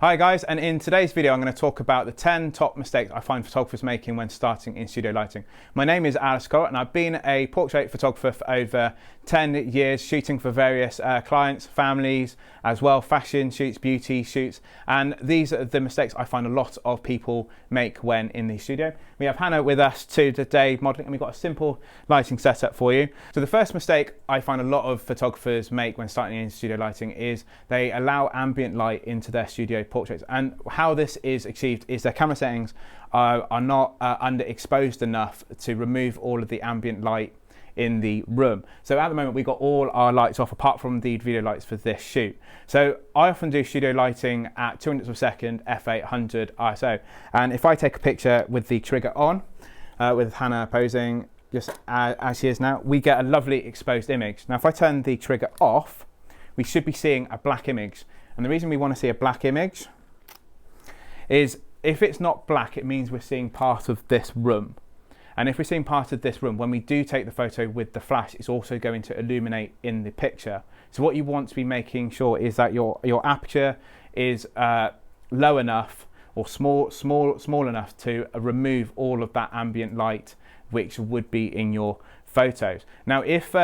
Hi guys, and in today's video I'm going to talk about the 10 top mistakes I find photographers making when starting in studio lighting. My name is Alex Scott and I've been a portrait photographer for over 10 years, shooting for various clients, families, as well fashion shoots, beauty shoots, and these are the mistakes I find a lot of people make when in the studio. We have Hannah with us today modeling, and we've got a simple lighting setup for you. So the first mistake I find a lot of photographers make when starting in studio lighting is they allow ambient light into their studio portraits, and how this is achieved is their camera settings are not underexposed enough to remove all of the ambient light in the room. So at the moment we've got all our lights off apart from the video lights for this shoot. So I often do studio lighting at 200 of a second, f800 ISO, and if I take a picture with the trigger on, with Hannah posing just as she is now, we get a lovely exposed image. Now if I turn the trigger off, we should be seeing a black image, and the reason we want to see a black image is if it's not black, it means we're seeing part of this room. And if we're seeing part of this room, when we do take the photo with the flash, it's also going to illuminate in the picture. So what you want to be making sure is that your aperture is low enough or small enough to remove all of that ambient light which would be in your photos. Now if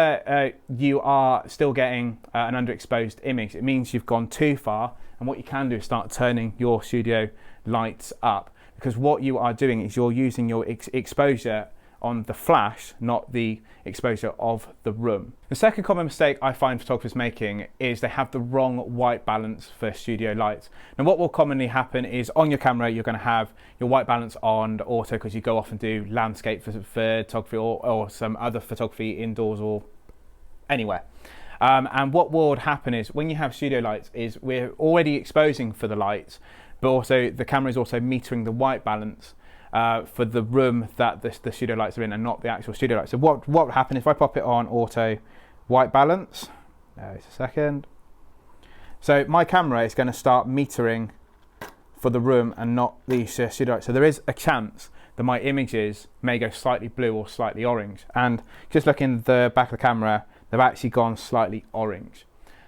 you are still getting an underexposed image, it means you've gone too far, and what you can do is start turning your studio lights up, because what you are doing is you're using your exposure on the flash, not the exposure of the room. The second common mistake I find photographers making is they have the wrong white balance for studio lights. Now what will commonly happen is on your camera you're going to have your white balance on auto because you go off and do landscape photography or some other photography indoors or anywhere. And what would happen is when you have studio lights is we're already exposing for the lights, but also the camera is also metering the white balance for the room that the studio lights are in and not the actual studio lights. So what would happen if I pop it on auto white balance? Just a second. So my camera is going to start metering for the room and not the studio lights. So there is a chance that my images may go slightly blue or slightly orange. And just looking at the back of the camera, they've actually gone slightly orange.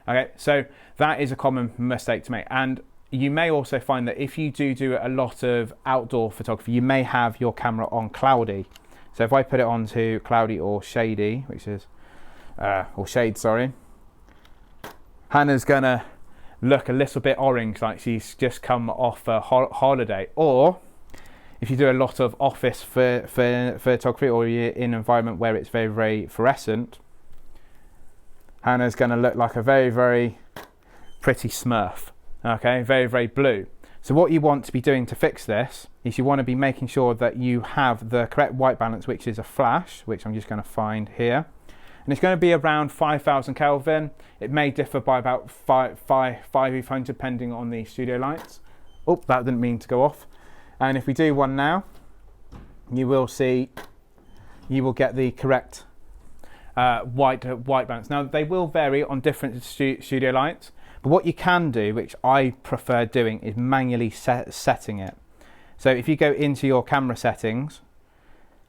Okay, so that is a common mistake to make. And you may also find that if you do a lot of outdoor photography, you may have your camera on cloudy. So if I put it onto cloudy or shady, which is, or shade, sorry, Hannah's gonna look a little bit orange, like she's just come off a holiday. Or if you do a lot of office photography, or you're in an environment where it's very, very fluorescent, Hannah's gonna look like a very, very pretty Smurf. Okay, very, very blue. So what you want to be doing to fix this is you want to be making sure that you have the correct white balance, which is a flash, which I'm just going to find here. And it's going to be around 5,000 Kelvin. It may differ by about 500 depending on the studio lights. Oh, that didn't mean to go off. And if we do one now, you will see, you will get the correct white balance. Now they will vary on different studio lights. But what you can do, which I prefer doing, is manually setting it. So if you go into your camera settings,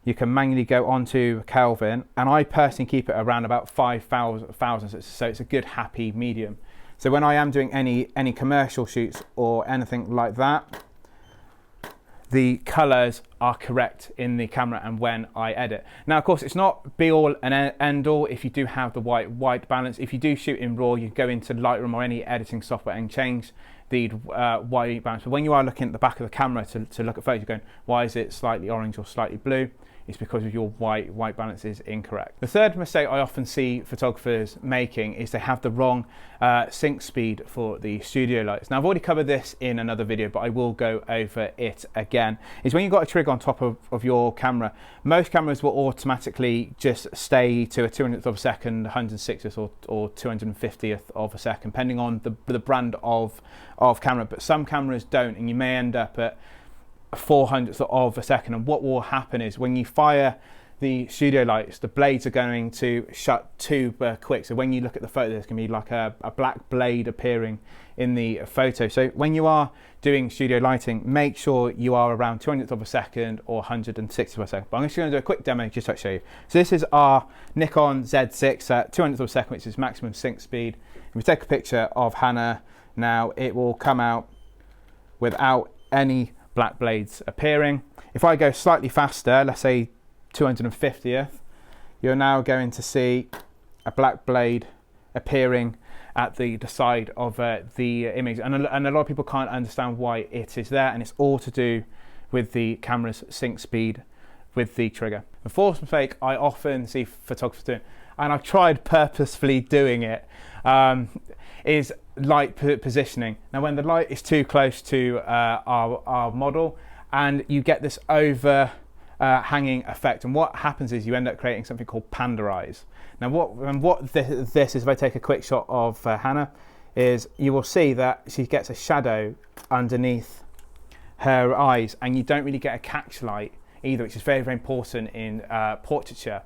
you can manually go onto Kelvin, and I personally keep it around about 5,000, so it's a good happy medium. So when I am doing any commercial shoots or anything like that, the colors are correct in the camera and when I edit. Now of course it's not be all and end all if you do have the white balance. If you do shoot in RAW, you go into Lightroom or any editing software and change the white balance. But when you are looking at the back of the camera to look at photos, you're going, why is it slightly orange or slightly blue? It's because of your white balance is incorrect. The third mistake I often see photographers making is they have the wrong sync speed for the studio lights. Now I've already covered this in another video, but I will go over it again. Is when you've got a trigger on top of your camera, most cameras will automatically just stay to a 200th of a second, 160th or 250th of a second, depending on the brand of camera. But some cameras don't, and you may end up at 400th of a second. And what will happen is when you fire the studio lights, the blades are going to shut too quick. So when you look at the photo, there's going to be like a black blade appearing in the photo. So when you are doing studio lighting, make sure you are around 200th of a second or 160th of a second. But I'm just going to do a quick demo just to show you. So this is our Nikon Z6 at 200th of a second, which is maximum sync speed. If we take a picture of Hannah now, it will come out without any black blades appearing. If I go slightly faster, let's say 250th, you're now going to see a black blade appearing at the side of the image, and a lot of people can't understand why it is there, and it's all to do with the camera's sync speed with the trigger. The fourth mistake I often see photographers doing, and I've tried purposefully doing it, is light positioning. Now when the light is too close to our model, and you get this over hanging effect, and what happens is you end up creating something called panda eyes. Now what this is, if I take a quick shot of Hannah, is you will see that she gets a shadow underneath her eyes, and you don't really get a catch light either, which is very, very important in portraiture.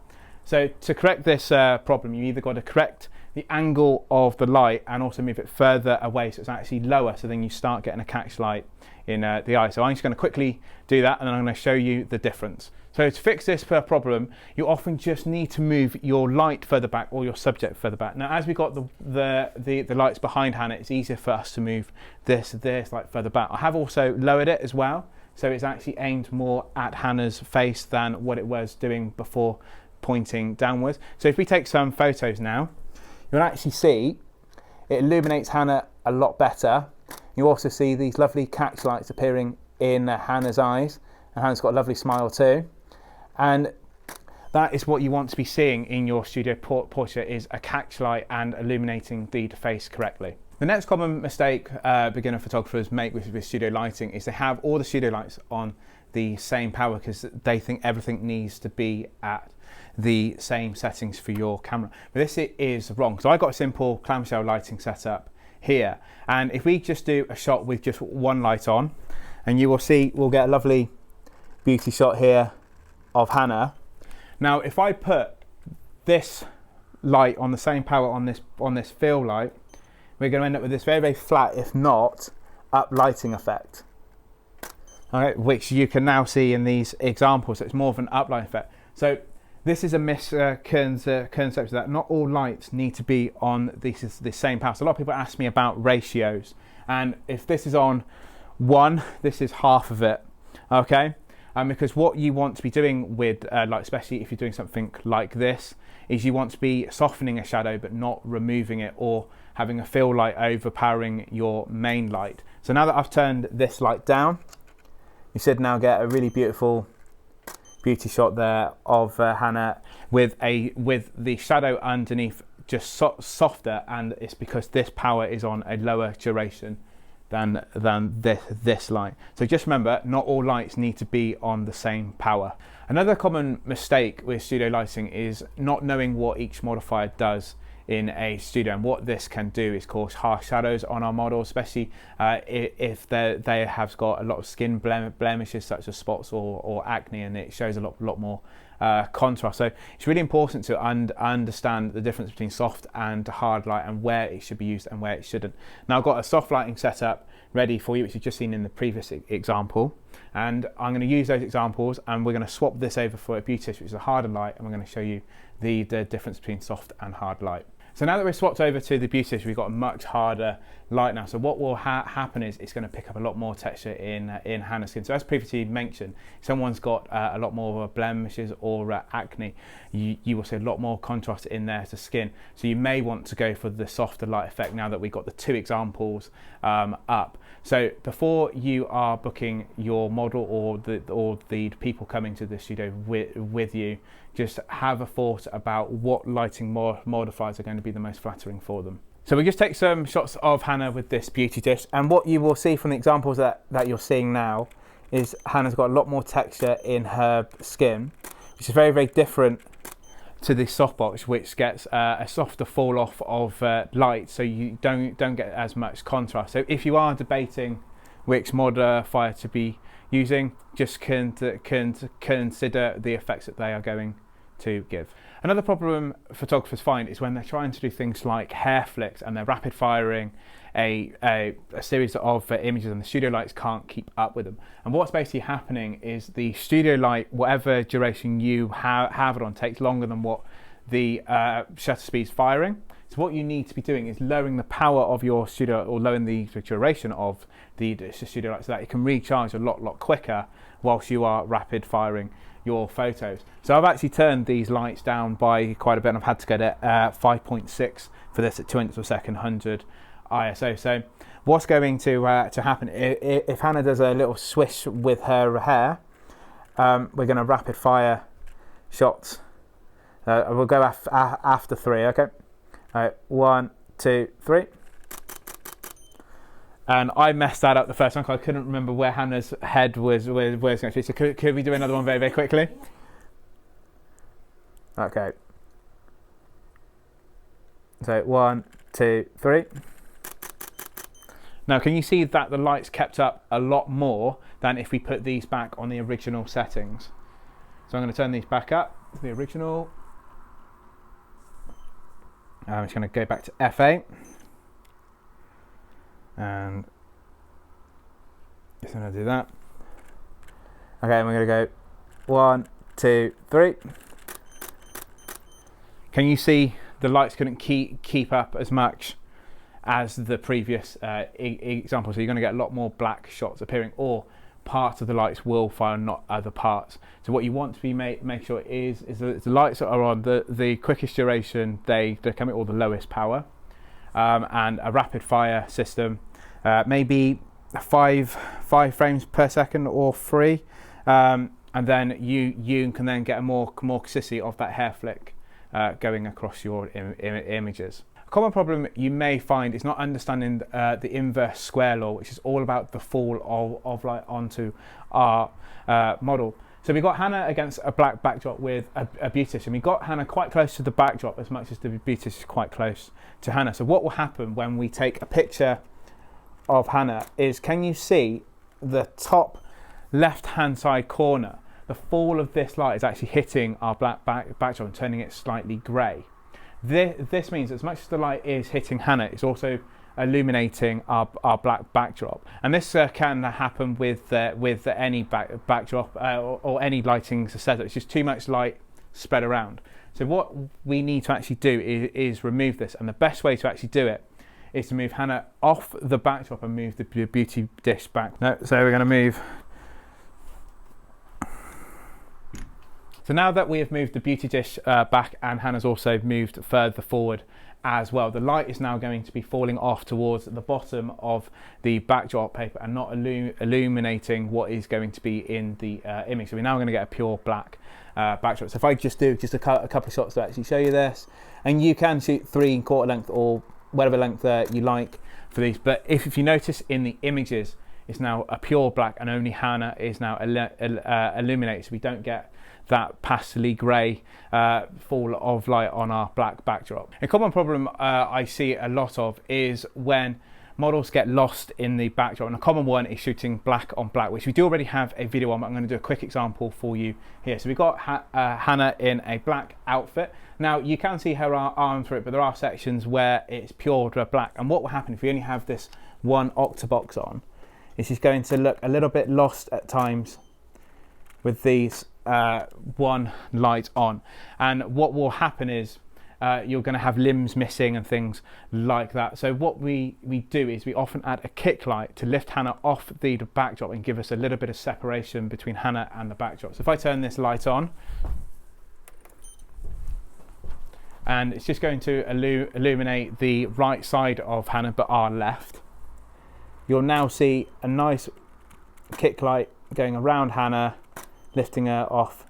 So to correct this problem, you either got to correct the angle of the light and also move it further away so it's actually lower, so then you start getting a catch light in the eye. So I'm just going to quickly do that, and then I'm going to show you the difference. So to fix this problem, you often just need to move your light further back or your subject further back. Now, as we got the lights behind Hannah, it's easier for us to move this light further back. I have also lowered it as well, so it's actually aimed more at Hannah's face than what it was doing before, pointing downwards. So if we take some photos now, you'll actually see it illuminates Hannah a lot better. You also see these lovely catch lights appearing in Hannah's eyes, and Hannah's got a lovely smile too. And that is what you want to be seeing in your studio portrait, is a catch light and illuminating the face correctly. The next common mistake beginner photographers make with studio lighting is they have all the studio lights on the same power because they think everything needs to be at the same settings for your camera. But this is wrong. So I got a simple clamshell lighting setup here, and if we just do a shot with just one light on, and you will see we'll get a lovely beauty shot here of Hannah. Now if I put this light on the same power on this fill light, we're going to end up with this very, very flat, if not up lighting effect. Okay, which you can now see in these examples. So it's more of an uplight effect. So this is a misconception that not all lights need to be on the same power. So a lot of people ask me about ratios, and if this is on 1, this is half of it. Okay, because what you want to be doing with light, especially if you're doing something like this, is you want to be softening a shadow but not removing it, or having a fill light overpowering your main light. So now that I've turned this light down, you should now get a really beautiful beauty shot there of Hannah with the shadow underneath just softer, and it's because this power is on a lower duration than this light. So just remember, not all lights need to be on the same power. Another common mistake with studio lighting is not knowing what each modifier does in a studio, and what this can do is cause harsh shadows on our model, especially if they have got a lot of skin blemishes such as spots or acne, and it shows a lot more contrast. So it's really important to understand the difference between soft and hard light, and where it should be used and where it shouldn't. Now I've got a soft lighting setup ready for you, which you've just seen in the previous example, and I'm going to use those examples, and we're going to swap this over for a beauty dish, which is a harder light, and we're going to show you the difference between soft and hard light. So now that we've swapped over to the beauty dish, we've got a much harder light now. So what will happen is it's going to pick up a lot more texture in Hannah's skin. So as previously mentioned, if someone's got a lot more blemishes or acne, you will see a lot more contrast in their skin. So you may want to go for the softer light effect now that we've got the 2 examples up. So before you are booking your model or the people coming to the studio with you, just have a thought about what lighting modifiers are going to be the most flattering for them. So we'll just take some shots of Hannah with this beauty dish, and what you will see from the examples that you're seeing now is Hannah's got a lot more texture in her skin, which is very, very different to the softbox, which gets a softer fall off of light, so you don't get as much contrast. So if you are debating which modifier to be using, just consider the effects that they are going to give. Another problem photographers find is when they're trying to do things like hair flicks, and they're rapid firing a series of images, and the studio lights can't keep up with them. And what's basically happening is the studio light, whatever duration you have it on, takes longer than what the shutter speed's firing. So what you need to be doing is lowering the power of your studio, or lowering the duration of the studio light, so that it can recharge a lot quicker whilst you are rapid firing your photos. So I've actually turned these lights down by quite a bit, and I've had to go to 5.6 for this at 200 per second, 100 ISO. So what's going to happen if Hannah does a little swish with her hair, we're going to rapid fire shots. We'll go after 3, okay? All right, 1, 2, 3. And I messed that up the first time because I couldn't remember where Hannah's head was going to be. So could we do another one very quickly? Okay. So 1, 2, 3. Now, can you see that the lights kept up a lot more than if we put these back on the original settings? So I'm going to turn these back up to the original. I'm just going to go back to F8. And just going to do that. Okay, and we're going to go 1, 2, 3. Can you see the lights couldn't keep up as much as the previous example? So you're going to get a lot more black shots appearing, or parts of the lights will fire, not other parts. So what you want to be make sure is that the lights are on the quickest duration, they come at all the lowest power, and a rapid fire system, maybe 5 frames per second or 3, and then you can then get a more consistency of that hair flick going across your images. A common problem you may find is not understanding the inverse square law, which is all about the fall of light onto our model. So we got Hannah against a black backdrop with a beautician. We got Hannah quite close to the backdrop as much as the beautician is quite close to Hannah. So what will happen when we take a picture of Hannah is, can you see the top left-hand side corner? The fall of this light is actually hitting our black backdrop and turning it slightly grey. This means as much as the light is hitting Hannah, it's also illuminating our black backdrop. And this can happen with any backdrop or any lighting setup. It's just too much light spread around. So what we need to actually do is remove this. And the best way to actually do it is to move Hannah off the backdrop and move the beauty dish back. No, so we're going to move. So now that we have moved the beauty dish back, and Hannah's also moved further forward as well, the light is now going to be falling off towards the bottom of the backdrop paper and not illuminating what is going to be in the image. So we're now going to get a pure black backdrop. So if I just do a couple of shots to actually show you this, and you can shoot 3/4 length or whatever length you like for these, but if you notice in the images, it's now a pure black and only Hannah is now illuminated, so we don't get that pastely grey fall of light on our black backdrop. A common problem I see a lot of is when models get lost in the backdrop, and a common one is shooting black on black, which we do already have a video on, but I'm going to do a quick example for you here. So we've got Hannah in a black outfit. Now you can see her arm through it, but there are sections where it's pure black, and what will happen if we only have this one octabox on is she's going to look a little bit lost at times with these one light on, and what will happen is you're going to have limbs missing and things like that. So what we do is we often add a kick light to lift Hannah off the backdrop and give us a little bit of separation between Hannah and the backdrop. So if I turn this light on, and it's just going to illuminate the right side of Hannah but our left, you'll now see a nice kick light going around Hannah, lifting her off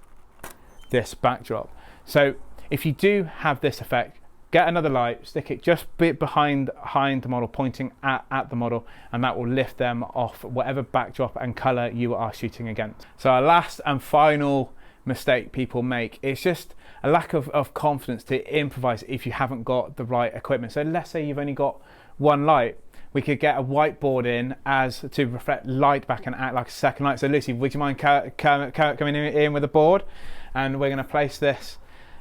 this backdrop. So if you do have this effect, get another light, stick it just behind the model, pointing at the model, and that will lift them off whatever backdrop and colour you are shooting against. So our last and final mistake people make is just a lack of confidence to improvise if you haven't got the right equipment. So let's say you've only got one light. We could get a whiteboard in as to reflect light back and act like a second light. So Lucy, would you mind coming in with a board? And we're going to place this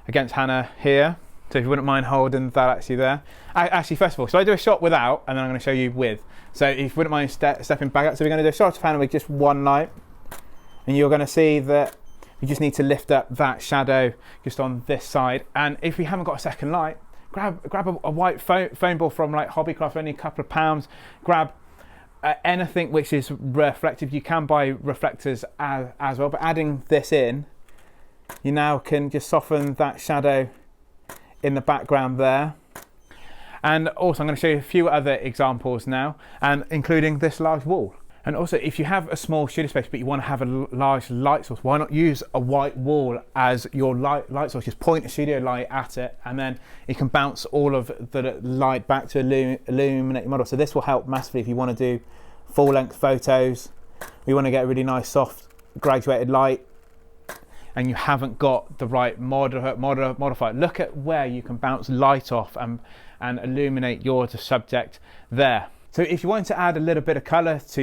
against Hannah here. So if you wouldn't mind holding that actually there. Actually, first of all, so I do a shot without, and then I'm going to show you with. So if you wouldn't mind stepping back up. So we're going to do a shot of Hannah with just one light. And you're going to see that we just need to lift up that shadow just on this side. And if we haven't got a second light, grab a white foam ball from like Hobbycraft, only a couple of pounds. Grab anything which is reflective. You can buy reflectors as well, but adding this in, you now can just soften that shadow in the background there. And also I'm going to show you a few other examples now, and including this large wall. And also, if you have a small studio space but you want to have a large light source, why not use a white wall as your light source? Just point a studio light at it, and then you can bounce all of the light back to illuminate your model. So this will help massively if you want to do full-length photos. You want to get a really nice, soft, graduated light, and you haven't got the right modifier. Look at where you can bounce light off and illuminate your subject there. So if you want to add a little bit of colour to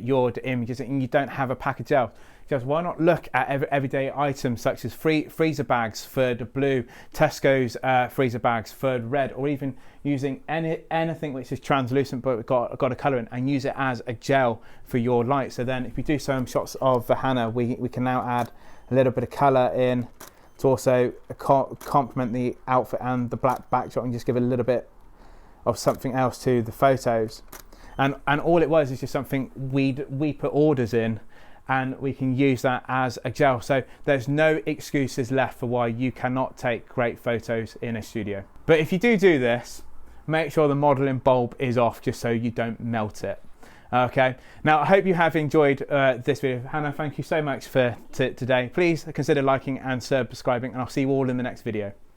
your images and you don't have a pack of gels, why not look at everyday items such as freezer bags for the blue, Tesco's freezer bags for the red, or even using anything which is translucent but got a colour in, and use it as a gel for your light. So then if we do some shots of Hannah, we can now add a little bit of colour in to also complement the outfit and the black backdrop, and just give it a little bit of something else to the photos. And all it was is just something we put orders in, and we can use that as a gel. So there's no excuses left for why you cannot take great photos in a studio. But if you do this, make sure the modeling bulb is off, just so you don't melt it. Okay, now I hope you have enjoyed this video. Hannah, thank you so much for today. Please consider liking and subscribing, and I'll see you all in the next video.